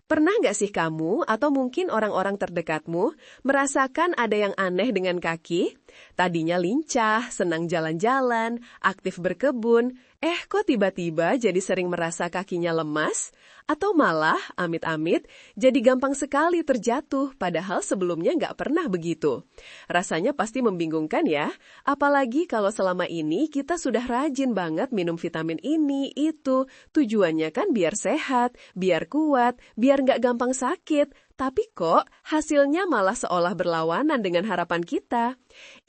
Pernah nggak sih kamu atau mungkin orang-orang terdekatmu merasakan ada yang aneh dengan kaki? Tadinya lincah, senang jalan-jalan, aktif berkebun, kok tiba-tiba jadi sering merasa kakinya lemas? Atau malah, amit-amit, jadi gampang sekali terjatuh padahal sebelumnya nggak pernah begitu. Rasanya pasti membingungkan ya, apalagi kalau selama ini kita sudah rajin banget minum vitamin ini, itu. Tujuannya kan biar sehat, biar kuat, biar nggak gampang sakit, tapi kok hasilnya malah seolah berlawanan dengan harapan kita.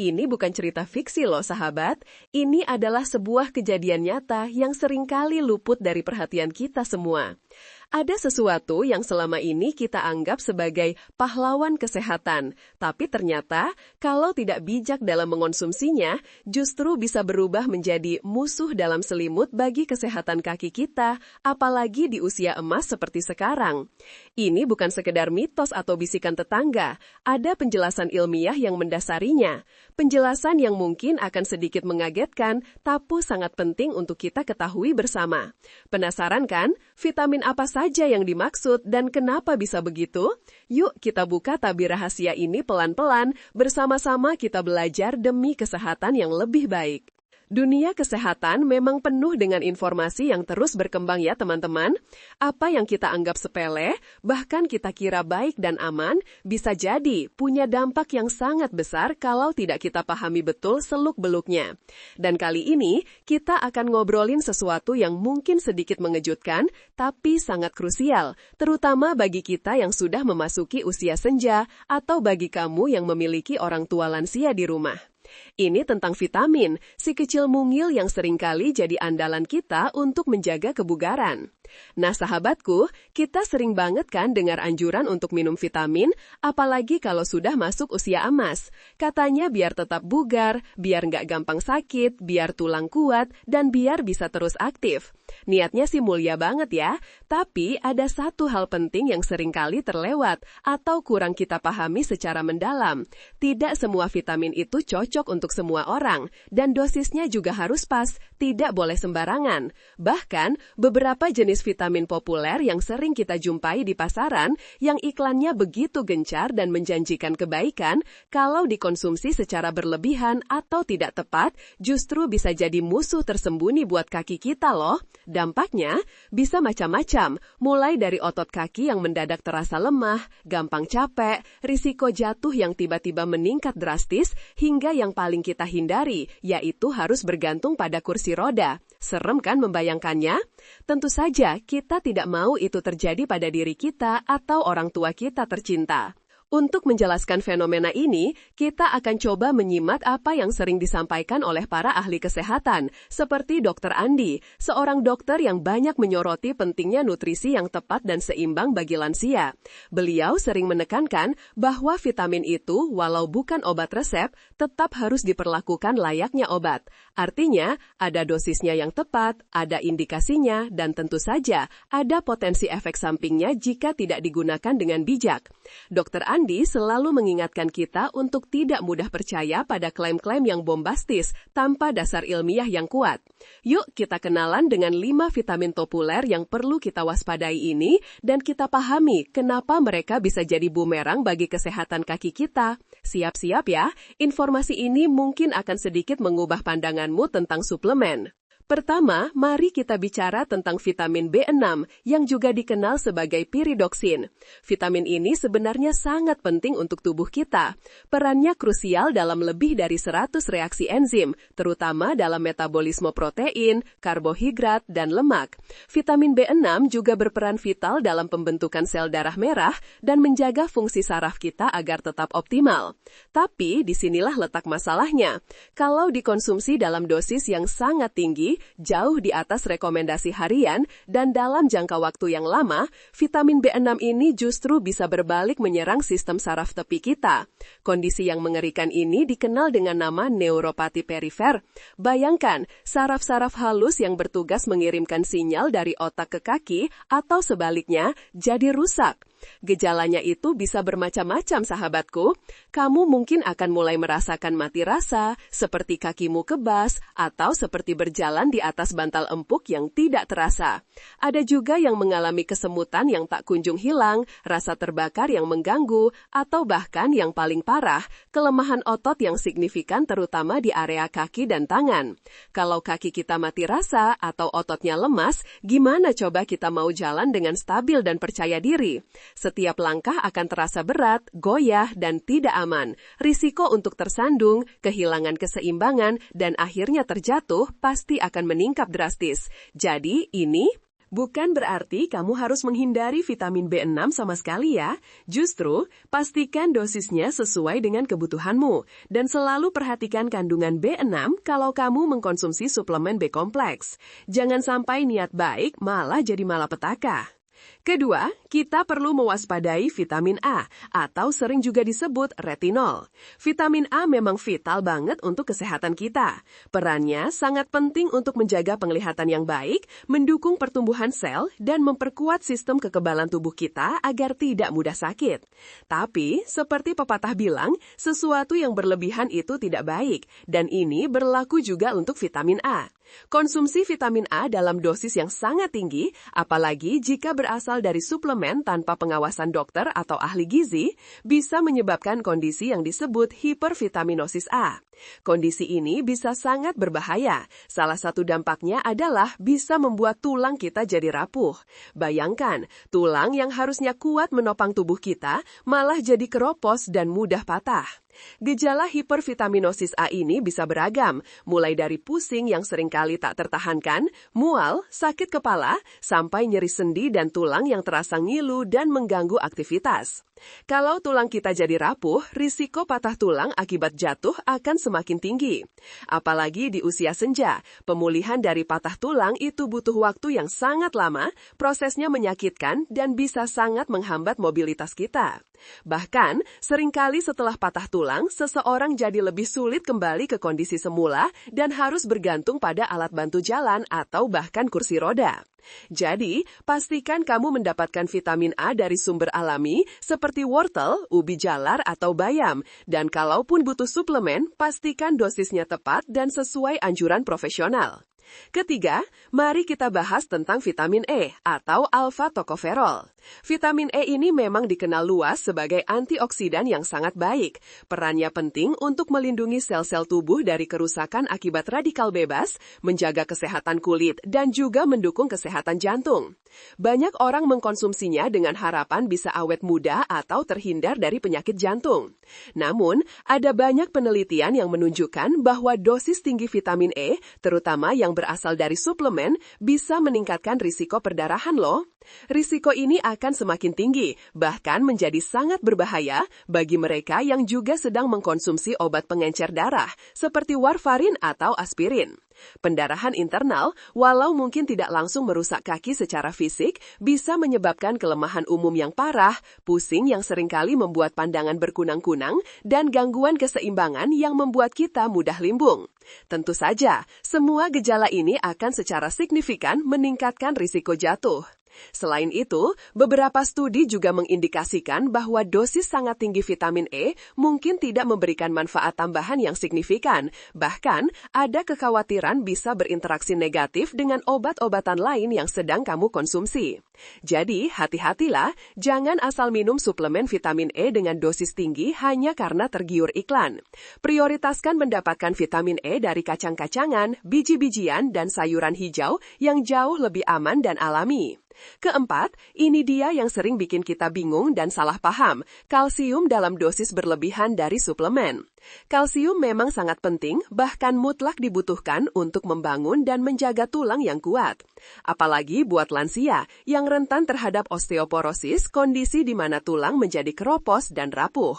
Ini bukan cerita fiksi loh sahabat, ini adalah sebuah kejadian nyata yang seringkali luput dari perhatian kita semua. Ada sesuatu yang selama ini kita anggap sebagai pahlawan kesehatan, tapi ternyata kalau tidak bijak dalam mengonsumsinya, justru bisa berubah menjadi musuh dalam selimut bagi kesehatan kaki kita, apalagi di usia emas seperti sekarang. Ini bukan sekedar mitos atau bisikan tetangga, ada penjelasan ilmiah yang mendasarinya. Penjelasan yang mungkin akan sedikit mengagetkan, tapi sangat penting untuk kita ketahui bersama. Penasaran kan? Vitamin apa saja yang dimaksud dan kenapa bisa begitu? Yuk kita buka tabir rahasia ini pelan-pelan, bersama-sama kita belajar demi kesehatan yang lebih baik. Dunia kesehatan memang penuh dengan informasi yang terus berkembang ya teman-teman. Apa yang kita anggap sepele, bahkan kita kira baik dan aman, bisa jadi punya dampak yang sangat besar kalau tidak kita pahami betul seluk-beluknya. Dan kali ini, kita akan ngobrolin sesuatu yang mungkin sedikit mengejutkan, tapi sangat krusial, terutama bagi kita yang sudah memasuki usia senja, atau bagi kamu yang memiliki orang tua lansia di rumah. Ini tentang vitamin, si kecil mungil yang seringkali jadi andalan kita untuk menjaga kebugaran. Nah sahabatku, kita sering banget kan dengar anjuran untuk minum vitamin, apalagi kalau sudah masuk usia emas. Katanya biar tetap bugar, biar nggak gampang sakit, biar tulang kuat, dan biar bisa terus aktif. Niatnya sih mulia banget ya, tapi ada satu hal penting yang seringkali terlewat atau kurang kita pahami secara mendalam. Tidak semua vitamin itu cocok untuk semua orang, dan dosisnya juga harus pas, tidak boleh sembarangan. Bahkan, beberapa jenis vitamin populer yang sering kita jumpai di pasaran, yang iklannya begitu gencar dan menjanjikan kebaikan, kalau dikonsumsi secara berlebihan atau tidak tepat, justru bisa jadi musuh tersembunyi buat kaki kita loh. Dampaknya bisa macam-macam, mulai dari otot kaki yang mendadak terasa lemah, gampang capek, risiko jatuh yang tiba-tiba meningkat drastis, hingga yang paling kita hindari, yaitu harus bergantung pada kursi roda. Serem kan membayangkannya? Tentu saja kita tidak mau itu terjadi pada diri kita atau orang tua kita tercinta. Untuk menjelaskan fenomena ini, kita akan coba menyimak apa yang sering disampaikan oleh para ahli kesehatan, seperti Dr. Andi, seorang dokter yang banyak menyoroti pentingnya nutrisi yang tepat dan seimbang bagi lansia. Beliau sering menekankan bahwa vitamin itu, walau bukan obat resep, tetap harus diperlakukan layaknya obat. Artinya, ada dosisnya yang tepat, ada indikasinya, dan tentu saja ada potensi efek sampingnya jika tidak digunakan dengan bijak. Dr. Andi selalu mengingatkan kita untuk tidak mudah percaya pada klaim-klaim yang bombastis tanpa dasar ilmiah yang kuat. Yuk kita kenalan dengan 5 vitamin populer yang perlu kita waspadai ini dan kita pahami kenapa mereka bisa jadi bumerang bagi kesehatan kaki kita. Siap-siap ya, informasi ini mungkin akan sedikit mengubah pandanganmu tentang suplemen. Pertama, mari kita bicara tentang vitamin B6 yang juga dikenal sebagai piridoksin. Vitamin ini sebenarnya sangat penting untuk tubuh kita. Perannya krusial dalam lebih dari 100 reaksi enzim, terutama dalam metabolisme protein, karbohidrat, dan lemak. Vitamin B6 juga berperan vital dalam pembentukan sel darah merah dan menjaga fungsi saraf kita agar tetap optimal. Tapi disinilah letak masalahnya. Kalau dikonsumsi dalam dosis yang sangat tinggi, jauh di atas rekomendasi harian, dan dalam jangka waktu yang lama, vitamin B6 ini justru bisa berbalik menyerang sistem saraf tepi kita. Kondisi yang mengerikan ini dikenal dengan nama neuropati perifer. Bayangkan, saraf-saraf halus yang bertugas mengirimkan sinyal dari otak ke kaki, atau sebaliknya, jadi rusak. Gejalanya itu bisa bermacam-macam, sahabatku. Kamu mungkin akan mulai merasakan mati rasa, seperti kakimu kebas, atau seperti berjalan di atas bantal empuk yang tidak terasa. Ada juga yang mengalami kesemutan yang tak kunjung hilang, rasa terbakar yang mengganggu, atau bahkan yang paling parah, kelemahan otot yang signifikan terutama di area kaki dan tangan. Kalau kaki kita mati rasa atau ototnya lemas, gimana coba kita mau jalan dengan stabil dan percaya diri? Setiap langkah akan terasa berat, goyah, dan tidak aman. Risiko untuk tersandung, kehilangan keseimbangan, dan akhirnya terjatuh pasti akan meningkat drastis. Jadi, ini bukan berarti kamu harus menghindari vitamin B6 sama sekali ya. Justru, pastikan dosisnya sesuai dengan kebutuhanmu. Dan selalu perhatikan kandungan B6 kalau kamu mengkonsumsi suplemen B kompleks. Jangan sampai niat baik malah jadi malapetaka. Kedua, kita perlu mewaspadai vitamin A, atau sering juga disebut retinol. Vitamin A memang vital banget untuk kesehatan kita. Perannya sangat penting untuk menjaga penglihatan yang baik, mendukung pertumbuhan sel, dan memperkuat sistem kekebalan tubuh kita agar tidak mudah sakit. Tapi, seperti pepatah bilang, sesuatu yang berlebihan itu tidak baik, dan ini berlaku juga untuk vitamin A. Konsumsi vitamin A dalam dosis yang sangat tinggi, apalagi jika berasal dari suplemen tanpa pengawasan dokter atau ahli gizi, bisa menyebabkan kondisi yang disebut hipervitaminosis A. Kondisi ini bisa sangat berbahaya. Salah satu dampaknya adalah bisa membuat tulang kita jadi rapuh. Bayangkan, tulang yang harusnya kuat menopang tubuh kita malah jadi keropos dan mudah patah. Gejala hipervitaminosis A ini bisa beragam, mulai dari pusing yang seringkali tak tertahankan, mual, sakit kepala, sampai nyeri sendi dan tulang yang terasa ngilu dan mengganggu aktivitas. Kalau tulang kita jadi rapuh, risiko patah tulang akibat jatuh akan semakin tinggi. Apalagi di usia senja, pemulihan dari patah tulang itu butuh waktu yang sangat lama, prosesnya menyakitkan dan bisa sangat menghambat mobilitas kita. Bahkan, seringkali setelah patah tulang, seseorang jadi lebih sulit kembali ke kondisi semula dan harus bergantung pada alat bantu jalan atau bahkan kursi roda. Jadi, pastikan kamu mendapatkan vitamin A dari sumber alami seperti wortel, ubi jalar, atau bayam. Dan kalaupun butuh suplemen, pastikan dosisnya tepat dan sesuai anjuran profesional. Ketiga, mari kita bahas tentang vitamin E atau alfa-tokoferol. Vitamin E ini memang dikenal luas sebagai antioksidan yang sangat baik. Perannya penting untuk melindungi sel-sel tubuh dari kerusakan akibat radikal bebas, menjaga kesehatan kulit, dan juga mendukung kesehatan jantung. Banyak orang mengkonsumsinya dengan harapan bisa awet muda atau terhindar dari penyakit jantung. Namun, ada banyak penelitian yang menunjukkan bahwa dosis tinggi vitamin E, terutama yang berasal dari suplemen, bisa meningkatkan risiko perdarahan loh. Risiko ini akan semakin tinggi, bahkan menjadi sangat berbahaya bagi mereka yang juga sedang mengkonsumsi obat pengencer darah, seperti warfarin atau aspirin. Pendarahan internal, walau mungkin tidak langsung merusak kaki secara fisik, bisa menyebabkan kelemahan umum yang parah, pusing yang seringkali membuat pandangan berkunang-kunang, dan gangguan keseimbangan yang membuat kita mudah limbung. Tentu saja, semua gejala ini akan secara signifikan meningkatkan risiko jatuh. Selain itu, beberapa studi juga mengindikasikan bahwa dosis sangat tinggi vitamin E mungkin tidak memberikan manfaat tambahan yang signifikan. Bahkan, ada kekhawatiran bisa berinteraksi negatif dengan obat-obatan lain yang sedang kamu konsumsi. Jadi, hati-hatilah, jangan asal minum suplemen vitamin E dengan dosis tinggi hanya karena tergiur iklan. Prioritaskan mendapatkan vitamin E dari kacang-kacangan, biji-bijian, dan sayuran hijau yang jauh lebih aman dan alami. Keempat, ini dia yang sering bikin kita bingung dan salah paham, kalsium dalam dosis berlebihan dari suplemen. Kalsium memang sangat penting, bahkan mutlak dibutuhkan untuk membangun dan menjaga tulang yang kuat. Apalagi buat lansia yang rentan terhadap osteoporosis, kondisi di mana tulang menjadi keropos dan rapuh.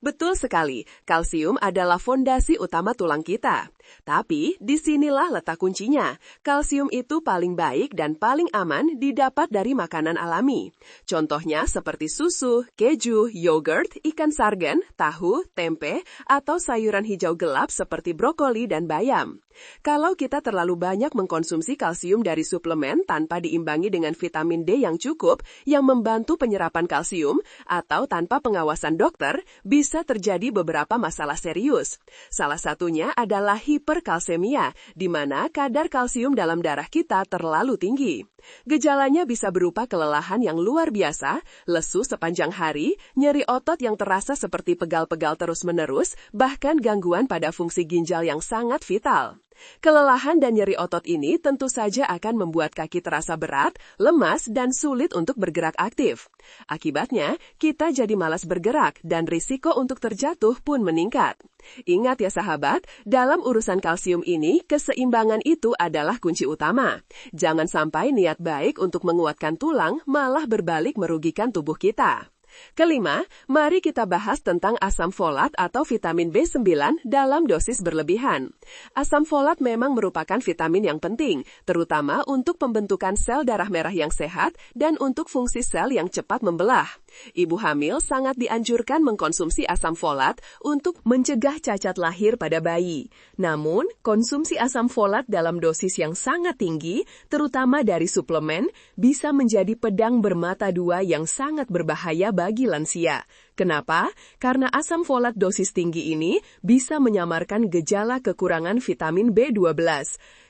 Betul sekali, kalsium adalah fondasi utama tulang kita. Tapi, disinilah letak kuncinya. Kalsium itu paling baik dan paling aman didapat dari makanan alami. Contohnya seperti susu, keju, yogurt, ikan sarden, tahu, tempe, atau sayuran hijau gelap seperti brokoli dan bayam. Kalau kita terlalu banyak mengkonsumsi kalsium dari suplemen tanpa diimbangi dengan vitamin D yang cukup yang membantu penyerapan kalsium atau tanpa pengawasan dokter, bisa terjadi beberapa masalah serius. Salah satunya adalah hiperkalsemia, di mana kadar kalsium dalam darah kita terlalu tinggi. Gejalanya bisa berupa kelelahan yang luar biasa, lesu sepanjang hari, nyeri otot yang terasa seperti pegal-pegal terus-menerus, bahkan gangguan pada fungsi ginjal yang sangat vital. Kelelahan dan nyeri otot ini tentu saja akan membuat kaki terasa berat, lemas, dan sulit untuk bergerak aktif. Akibatnya, kita jadi malas bergerak dan risiko untuk terjatuh pun meningkat. Ingat ya sahabat, dalam urusan kalsium ini, keseimbangan itu adalah kunci utama. Jangan sampai niat baik untuk menguatkan tulang malah berbalik merugikan tubuh kita. Kelima, mari kita bahas tentang asam folat atau vitamin B9 dalam dosis berlebihan. Asam folat memang merupakan vitamin yang penting, terutama untuk pembentukan sel darah merah yang sehat dan untuk fungsi sel yang cepat membelah. Ibu hamil sangat dianjurkan mengkonsumsi asam folat untuk mencegah cacat lahir pada bayi. Namun, konsumsi asam folat dalam dosis yang sangat tinggi, terutama dari suplemen, bisa menjadi pedang bermata dua yang sangat berbahaya bagi lansia. Kenapa? Karena asam folat dosis tinggi ini bisa menyamarkan gejala kekurangan vitamin B12.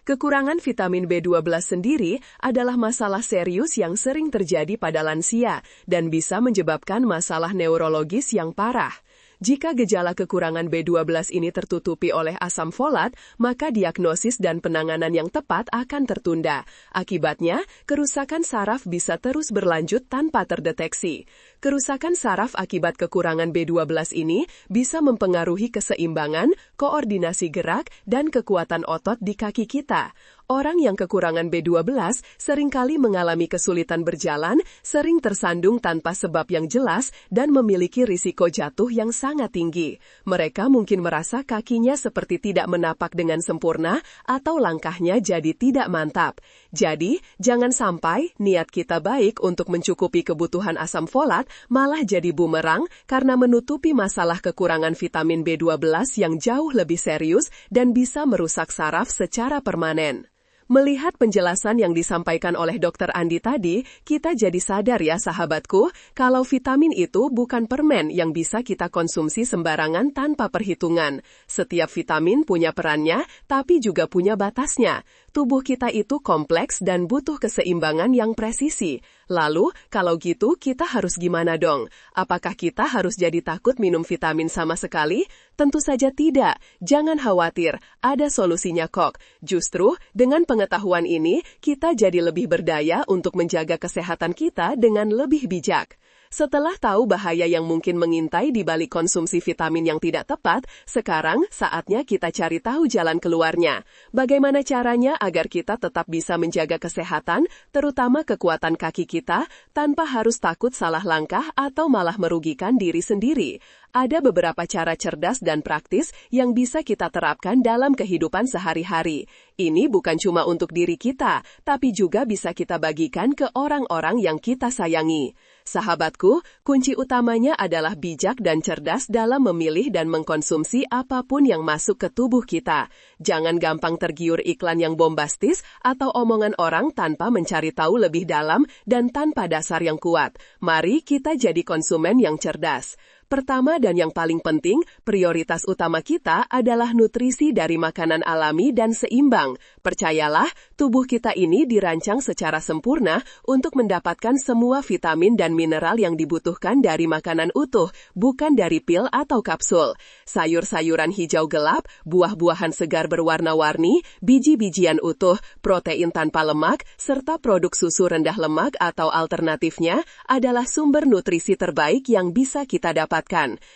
Kekurangan vitamin B12 sendiri adalah masalah serius yang sering terjadi pada lansia dan bisa menyebabkan masalah neurologis yang parah. Jika gejala kekurangan B12 ini tertutupi oleh asam folat, maka diagnosis dan penanganan yang tepat akan tertunda. Akibatnya, kerusakan saraf bisa terus berlanjut tanpa terdeteksi. Kerusakan saraf akibat kekurangan B12 ini bisa mempengaruhi keseimbangan, koordinasi gerak, dan kekuatan otot di kaki kita. Orang yang kekurangan B12 seringkali mengalami kesulitan berjalan, sering tersandung tanpa sebab yang jelas, dan memiliki risiko jatuh yang sangat tinggi. Mereka mungkin merasa kakinya seperti tidak menapak dengan sempurna, atau langkahnya jadi tidak mantap. Jadi, jangan sampai niat kita baik untuk mencukupi kebutuhan asam folat malah jadi bumerang karena menutupi masalah kekurangan vitamin B12 yang jauh lebih serius dan bisa merusak saraf secara permanen. Melihat penjelasan yang disampaikan oleh Dr. Andi tadi, kita jadi sadar ya sahabatku, kalau vitamin itu bukan permen yang bisa kita konsumsi sembarangan tanpa perhitungan. Setiap vitamin punya perannya, tapi juga punya batasnya. Tubuh kita itu kompleks dan butuh keseimbangan yang presisi. Lalu, kalau gitu kita harus gimana dong? Apakah kita harus jadi takut minum vitamin sama sekali? Tentu saja tidak. Jangan khawatir, ada solusinya kok. Justru, dengan pengetahuan ini, kita jadi lebih berdaya untuk menjaga kesehatan kita dengan lebih bijak. Setelah tahu bahaya yang mungkin mengintai di balik konsumsi vitamin yang tidak tepat, sekarang saatnya kita cari tahu jalan keluarnya. Bagaimana caranya agar kita tetap bisa menjaga kesehatan, terutama kekuatan kaki kita, tanpa harus takut salah langkah atau malah merugikan diri sendiri. Ada beberapa cara cerdas dan praktis yang bisa kita terapkan dalam kehidupan sehari-hari. Ini bukan cuma untuk diri kita, tapi juga bisa kita bagikan ke orang-orang yang kita sayangi. Sahabatku, kunci utamanya adalah bijak dan cerdas dalam memilih dan mengkonsumsi apapun yang masuk ke tubuh kita. Jangan gampang tergiur iklan yang bombastis atau omongan orang tanpa mencari tahu lebih dalam dan tanpa dasar yang kuat. Mari kita jadi konsumen yang cerdas. Pertama dan yang paling penting, prioritas utama kita adalah nutrisi dari makanan alami dan seimbang. Percayalah, tubuh kita ini dirancang secara sempurna untuk mendapatkan semua vitamin dan mineral yang dibutuhkan dari makanan utuh, bukan dari pil atau kapsul. Sayur-sayuran hijau gelap, buah-buahan segar berwarna-warni, biji-bijian utuh, protein tanpa lemak, serta produk susu rendah lemak atau alternatifnya adalah sumber nutrisi terbaik yang bisa kita dapatkan.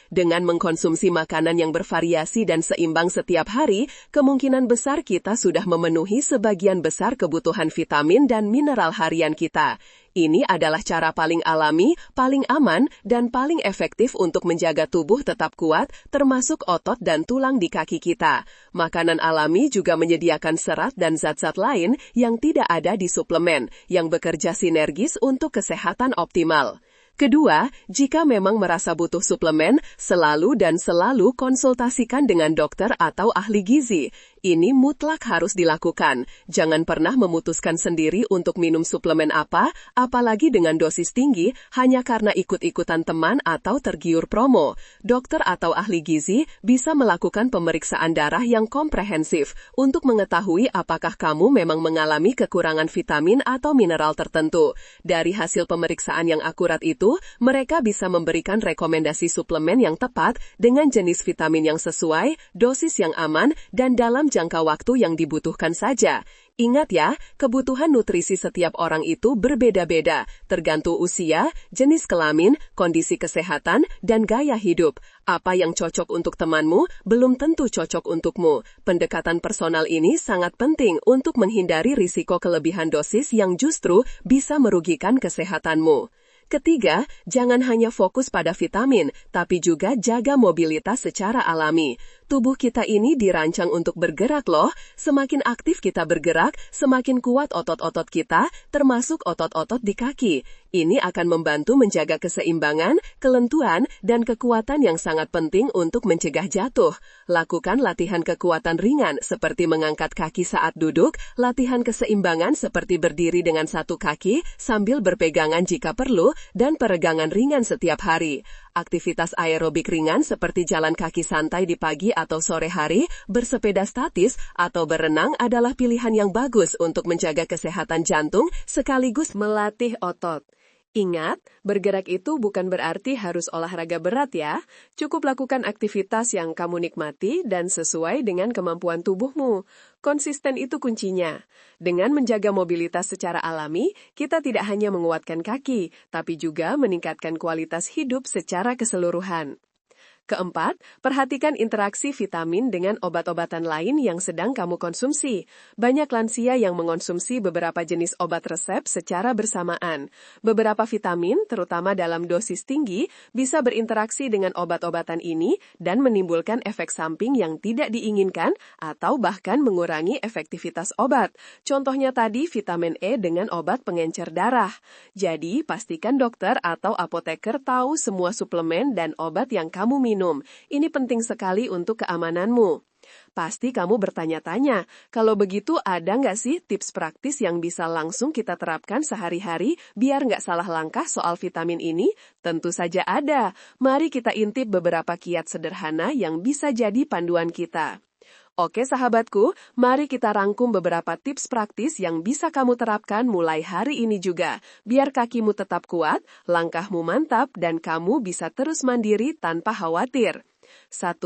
Dengan mengkonsumsi makanan yang bervariasi dan seimbang setiap hari, kemungkinan besar kita sudah memenuhi sebagian besar kebutuhan vitamin dan mineral harian kita. Ini adalah cara paling alami, paling aman, dan paling efektif untuk menjaga tubuh tetap kuat, termasuk otot dan tulang di kaki kita. Makanan alami juga menyediakan serat dan zat-zat lain yang tidak ada di suplemen, yang bekerja sinergis untuk kesehatan optimal. Kedua, jika memang merasa butuh suplemen, selalu konsultasikan dengan dokter atau ahli gizi. Ini mutlak harus dilakukan. Jangan pernah memutuskan sendiri untuk minum suplemen apa, apalagi dengan dosis tinggi, hanya karena ikut-ikutan teman atau tergiur promo. Dokter atau ahli gizi bisa melakukan pemeriksaan darah yang komprehensif untuk mengetahui apakah kamu memang mengalami kekurangan vitamin atau mineral tertentu. Dari hasil pemeriksaan yang akurat itu, mereka bisa memberikan rekomendasi suplemen yang tepat dengan jenis vitamin yang sesuai, dosis yang aman, dan dalam jangka waktu yang dibutuhkan saja. Ingat ya, kebutuhan nutrisi setiap orang itu berbeda-beda, tergantung usia, jenis kelamin, kondisi kesehatan, dan gaya hidup. Apa yang cocok untuk temanmu belum tentu cocok untukmu. Pendekatan personal ini sangat penting untuk menghindari risiko kelebihan dosis yang justru bisa merugikan kesehatanmu. Ketiga, jangan hanya fokus pada vitamin, tapi juga jaga mobilitas secara alami. Tubuh kita ini dirancang untuk bergerak loh. Semakin aktif kita bergerak, semakin kuat otot-otot kita, termasuk otot-otot di kaki. Ini akan membantu menjaga keseimbangan, kelenturan, dan kekuatan yang sangat penting untuk mencegah jatuh. Lakukan latihan kekuatan ringan seperti mengangkat kaki saat duduk, latihan keseimbangan seperti berdiri dengan satu kaki sambil berpegangan jika perlu, dan peregangan ringan setiap hari. Aktivitas aerobik ringan seperti jalan kaki santai di pagi atau sore hari, bersepeda statis, atau berenang adalah pilihan yang bagus untuk menjaga kesehatan jantung sekaligus melatih otot. Ingat, bergerak itu bukan berarti harus olahraga berat ya. Cukup lakukan aktivitas yang kamu nikmati dan sesuai dengan kemampuan tubuhmu. Konsisten itu kuncinya. Dengan menjaga mobilitas secara alami, kita tidak hanya menguatkan kaki, tapi juga meningkatkan kualitas hidup secara keseluruhan. Keempat, perhatikan interaksi vitamin dengan obat-obatan lain yang sedang kamu konsumsi. Banyak lansia yang mengonsumsi beberapa jenis obat resep secara bersamaan. Beberapa vitamin, terutama dalam dosis tinggi, bisa berinteraksi dengan obat-obatan ini dan menimbulkan efek samping yang tidak diinginkan atau bahkan mengurangi efektivitas obat. Contohnya tadi vitamin E dengan obat pengencer darah. Jadi, pastikan dokter atau apoteker tahu semua suplemen dan obat yang kamu minum. Ini penting sekali untuk keamananmu. Pasti kamu bertanya-tanya, kalau begitu ada nggak sih tips praktis yang bisa langsung kita terapkan sehari-hari biar nggak salah langkah soal vitamin ini? Tentu saja ada. Mari kita intip beberapa kiat sederhana yang bisa jadi panduan kita. Oke sahabatku, mari kita rangkum beberapa tips praktis yang bisa kamu terapkan mulai hari ini juga. Biar kakimu tetap kuat, langkahmu mantap, dan kamu bisa terus mandiri tanpa khawatir. 1.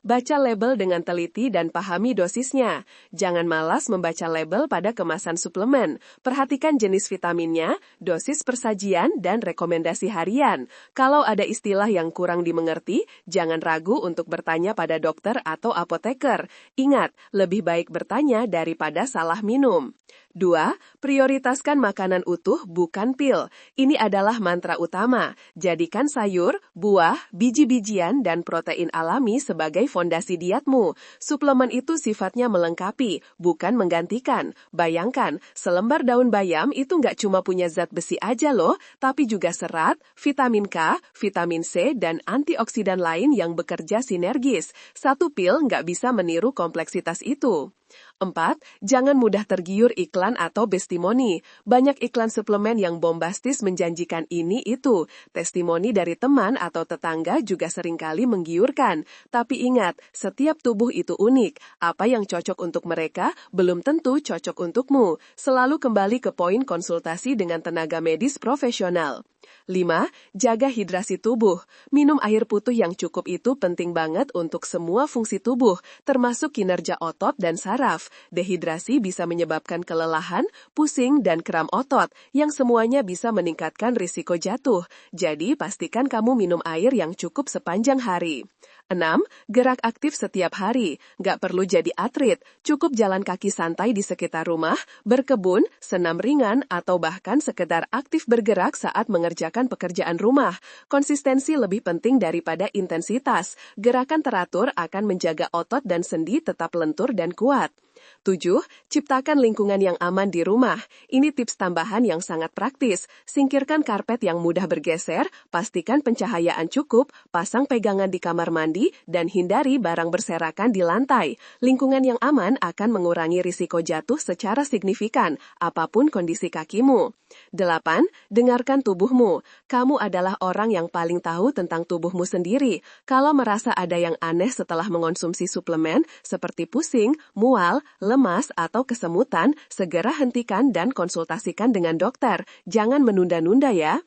Baca label dengan teliti dan pahami dosisnya. Jangan malas membaca label pada kemasan suplemen. Perhatikan jenis vitaminnya, dosis persajian, dan rekomendasi harian. Kalau ada istilah yang kurang dimengerti, jangan ragu untuk bertanya pada dokter atau apoteker. Ingat, lebih baik bertanya daripada salah minum. 2. Prioritaskan makanan utuh bukan pil. Ini adalah mantra utama. Jadikan sayur, buah, biji-bijian, dan protein alami sebagai fondasi dietmu. Suplemen itu sifatnya melengkapi, bukan menggantikan. Bayangkan, selembar daun bayam itu nggak cuma punya zat besi aja loh, tapi juga serat, vitamin K, vitamin C, dan antioksidan lain yang bekerja sinergis. Satu pil nggak bisa meniru kompleksitas itu. 4. Jangan mudah tergiur iklan atau testimoni. Banyak iklan suplemen yang bombastis menjanjikan ini itu. Testimoni dari teman atau tetangga juga seringkali menggiurkan. Tapi ingat, setiap tubuh itu unik. Apa yang cocok untuk mereka belum tentu cocok untukmu. Selalu kembali ke poin konsultasi dengan tenaga medis profesional. 5. Jaga hidrasi tubuh. Minum air putih yang cukup itu penting banget untuk semua fungsi tubuh, termasuk kinerja otot dan saraf. Dehidrasi bisa menyebabkan kelelahan, pusing, dan kram otot, yang semuanya bisa meningkatkan risiko jatuh. Jadi, pastikan kamu minum air yang cukup sepanjang hari. 6. Gerak aktif setiap hari. Nggak perlu jadi atlet, cukup jalan kaki santai di sekitar rumah, berkebun, senam ringan, atau bahkan sekedar aktif bergerak saat mengerjakan pekerjaan rumah. Konsistensi lebih penting daripada intensitas. Gerakan teratur akan menjaga otot dan sendi tetap lentur dan kuat. 7. Ciptakan lingkungan yang aman di rumah. Ini tips tambahan yang sangat praktis. Singkirkan karpet yang mudah bergeser, pastikan pencahayaan cukup, pasang pegangan di kamar mandi mandi, dan hindari barang berserakan di lantai. Lingkungan yang aman akan mengurangi risiko jatuh secara signifikan, apapun kondisi kakimu. 8. Dengarkan tubuhmu. Kamu adalah orang yang paling tahu tentang tubuhmu sendiri. Kalau merasa ada yang aneh setelah mengonsumsi suplemen, seperti pusing, mual, lemas, atau kesemutan, segera hentikan dan konsultasikan dengan dokter. Jangan menunda-nunda ya.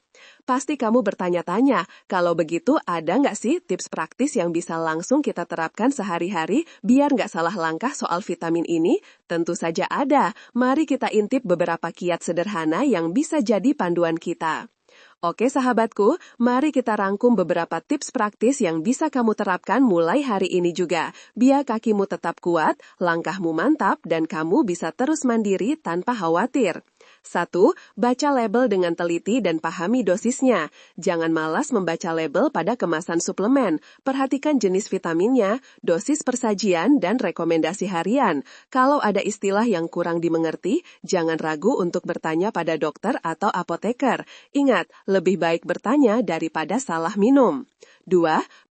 Pasti kamu bertanya-tanya, kalau begitu ada nggak sih tips praktis yang bisa langsung kita terapkan sehari-hari biar nggak salah langkah soal vitamin ini? Tentu saja ada. Mari kita intip beberapa kiat sederhana yang bisa jadi panduan kita. Oke sahabatku, mari kita rangkum beberapa tips praktis yang bisa kamu terapkan mulai hari ini juga. Biar kakimu tetap kuat, langkahmu mantap, dan kamu bisa terus mandiri tanpa khawatir. 1. Baca label dengan teliti dan pahami dosisnya. Jangan malas membaca label pada kemasan suplemen. Perhatikan jenis vitaminnya, dosis persajian, dan rekomendasi harian. Kalau ada istilah yang kurang dimengerti, jangan ragu untuk bertanya pada dokter atau apoteker. Ingat, lebih baik bertanya daripada salah minum. 2.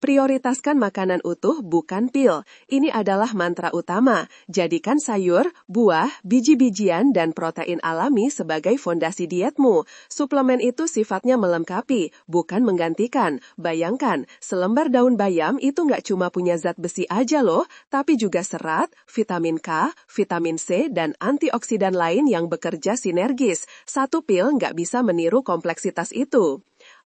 Prioritaskan makanan utuh bukan pil. Ini adalah mantra utama. Jadikan sayur, buah, biji-bijian, dan protein alami sebagai fondasi dietmu. Suplemen itu sifatnya melengkapi, bukan menggantikan. Bayangkan, selembar daun bayam itu nggak cuma punya zat besi aja loh, tapi juga serat, vitamin K, vitamin C, dan antioksidan lain yang bekerja sinergis. Satu pil nggak bisa meniru kompleksitas itu.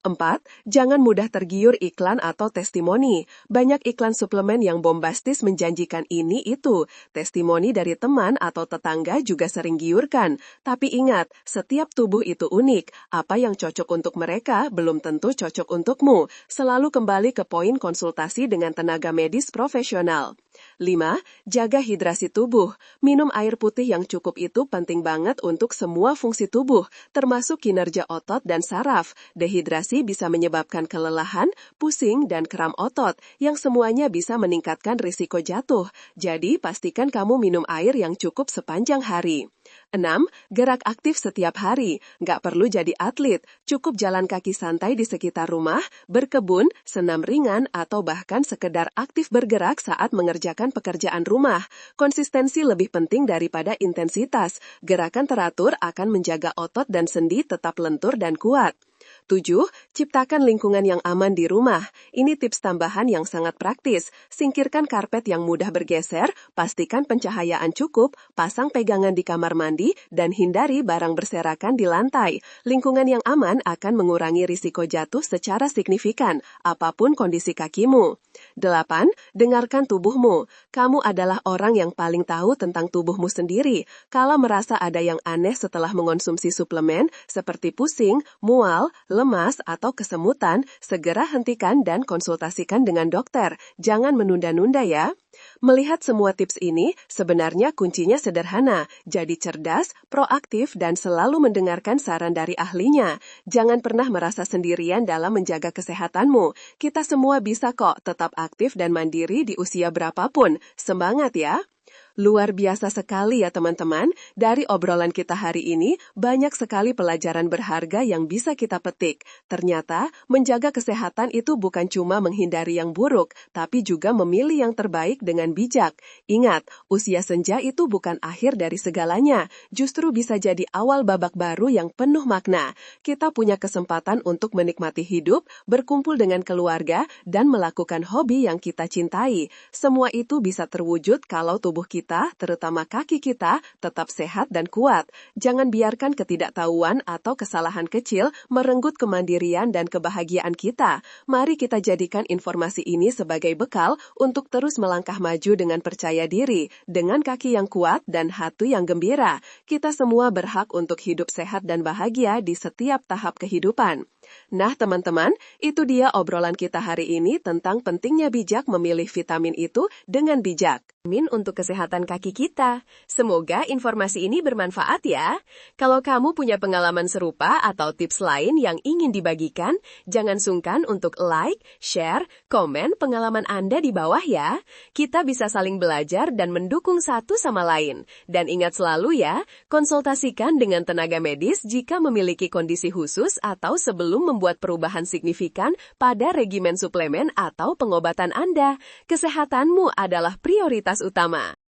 4. Jangan mudah tergiur iklan atau testimoni. Banyak iklan suplemen yang bombastis menjanjikan ini itu. Testimoni dari teman atau tetangga juga sering giurkan. Tapi ingat, setiap tubuh itu unik. Apa yang cocok untuk mereka belum tentu cocok untukmu. Selalu kembali ke poin konsultasi dengan tenaga medis profesional. 5. Jaga hidrasi tubuh. Minum air putih yang cukup itu penting banget untuk semua fungsi tubuh, termasuk kinerja otot dan saraf. Dehidrasi bisa menyebabkan kelelahan, pusing, dan kram otot, yang semuanya bisa meningkatkan risiko jatuh. Jadi, pastikan kamu minum air yang cukup sepanjang hari. 6. Gerak aktif setiap hari. Nggak perlu jadi atlet, cukup jalan kaki santai di sekitar rumah, berkebun, senam ringan, atau bahkan sekedar aktif bergerak saat mengerjakan pekerjaan rumah. Konsistensi lebih penting daripada intensitas. Gerakan teratur akan menjaga otot dan sendi tetap lentur dan kuat. 7. Ciptakan lingkungan yang aman di rumah. Ini tips tambahan yang sangat praktis. Singkirkan karpet yang mudah bergeser, pastikan pencahayaan cukup, pasang pegangan di kamar mandi, dan hindari barang berserakan di lantai. Lingkungan yang aman akan mengurangi risiko jatuh secara signifikan, apapun kondisi kakimu. 8. Dengarkan tubuhmu. Kamu adalah orang yang paling tahu tentang tubuhmu sendiri. Kalau merasa ada yang aneh setelah mengonsumsi suplemen, seperti pusing, mual, lemas, atau kesemutan, segera hentikan dan konsultasikan dengan dokter. Jangan menunda-nunda ya. Melihat semua tips ini, sebenarnya kuncinya sederhana. Jadi cerdas, proaktif, dan selalu mendengarkan saran dari ahlinya. Jangan pernah merasa sendirian dalam menjaga kesehatanmu. Kita semua bisa kok tetap aktif dan mandiri di usia berapapun. Semangat ya! Luar biasa sekali ya teman-teman, dari obrolan kita hari ini, banyak sekali pelajaran berharga yang bisa kita petik. Ternyata, menjaga kesehatan itu bukan cuma menghindari yang buruk, tapi juga memilih yang terbaik dengan bijak. Ingat, usia senja itu bukan akhir dari segalanya, justru bisa jadi awal babak baru yang penuh makna. Kita punya kesempatan untuk menikmati hidup, berkumpul dengan keluarga, dan melakukan hobi yang kita cintai. Semua itu bisa terwujud kalau tubuh kita, terutama kaki kita, tetap sehat dan kuat. Jangan biarkan ketidaktahuan atau kesalahan kecil merenggut kemandirian dan kebahagiaan kita. Mari kita jadikan informasi ini sebagai bekal untuk terus melangkah maju dengan percaya diri, dengan kaki yang kuat dan hati yang gembira. Kita semua berhak untuk hidup sehat dan bahagia di setiap tahap kehidupan. Nah teman-teman, itu dia obrolan kita hari ini tentang pentingnya bijak memilih vitamin itu dengan bijak. Untuk kesehatan kaki kita. Semoga informasi ini bermanfaat ya. Kalau kamu punya pengalaman serupa atau tips lain yang ingin dibagikan, jangan sungkan untuk like, share, komen pengalaman Anda di bawah ya. Kita bisa saling belajar dan mendukung satu sama lain. Dan ingat selalu ya, konsultasikan dengan tenaga medis jika memiliki kondisi khusus atau sebelum sebelum membuat perubahan signifikan pada regimen suplemen atau pengobatan Anda. Kesehatanmu adalah prioritas utama.